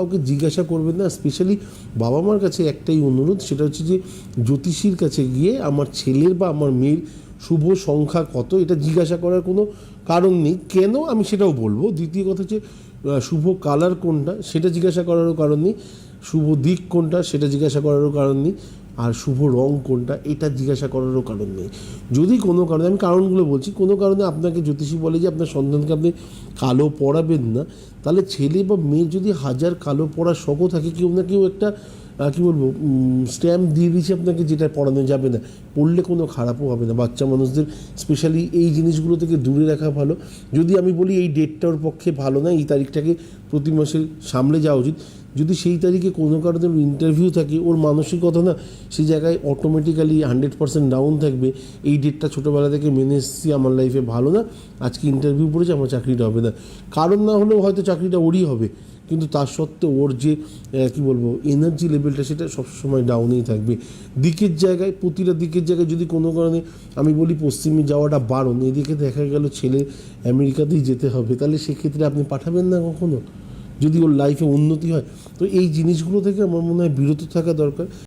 কাউকে জিজ্ঞাসা করবেন না। স্পেশালি বাবা মার কাছে একটাই অনুরোধ, সেটা হচ্ছে যে জ্যোতিষীর কাছে গিয়ে আমার ছেলের বা আমার মেয়ের শুভ সংখ্যা কত এটা জিজ্ঞাসা করার কোনো কারণ নেই। কেন আমি সেটাও বলবো। দ্বিতীয় কথা হচ্ছে শুভ কালার কোনটা সেটা জিজ্ঞাসা করারও কারণ নেই, শুভ দিক কোনটা সেটা জিজ্ঞাসা করারও কারণ নেই, আর শুভ রং কোনটা এটা জিজ্ঞাসা করারও কারণ নেই। যদি কোনো কারণে, আমি কারণগুলো বলছি, কোনো কারণে আপনাকে জ্যোতিষী বলে যে আপনার সন্তানকে আপনি কালো পড়াবেন না, তাহলে ছেলে বা মেয়ের যদি হাজার কালো পড়ার শখও থাকে, কেউ না কেউ একটা কী বলবো স্ট্যাম্প দিয়ে দিয়েছে আপনাকে যেটা পড়ানো যাবে না, পড়লে কোনো খারাপও হবে না। বাচ্চা মানুষদের স্পেশালি এই জিনিসগুলো থেকে দূরে রাখা ভালো। যদি আমি বলি এই ডেটটা ওর পক্ষে ভালো না, এই তারিখটাকে প্রতি মাসে সামলে যাওয়া উচিত, যদি সেই তারিখে কোনো কারণে ইন্টারভিউ থাকে, ওর মানসিকতা না সেই জায়গায় অটোমেটিক্যালি 100% ডাউন থাকবে। এই ডেটটা ছোটোবেলা থেকে মেনে এসেছি, আমার লাইফে ভালো না, আজকে ইন্টারভিউ পড়েছে, আমার চাকরিটা হবে না। কারণ না হলেও হয়তো চাকরিটা ওরই হবে, কিন্তু তার সত্ত্বেও ওর যে কী বলবো এনার্জি লেভেলটা সেটা সবসময় ডাউনেই থাকবে। দিকের জায়গায়, প্রতিটা দিকের জায়গায় যদি কোনো কারণে আমি বলি পশ্চিমে যাওয়াটা বারণ, এদিকে দেখা গেল ছেলে আমেরিকাতেই যেতে হবে, তাহলে সেক্ষেত্রে আপনি পাঠাবেন না কখনো, যদি ওর লাইফে উন্নতি হয়। তো এই জিনিসগুলো থেকে আমার মনে হয় বিরত থাকা দরকার।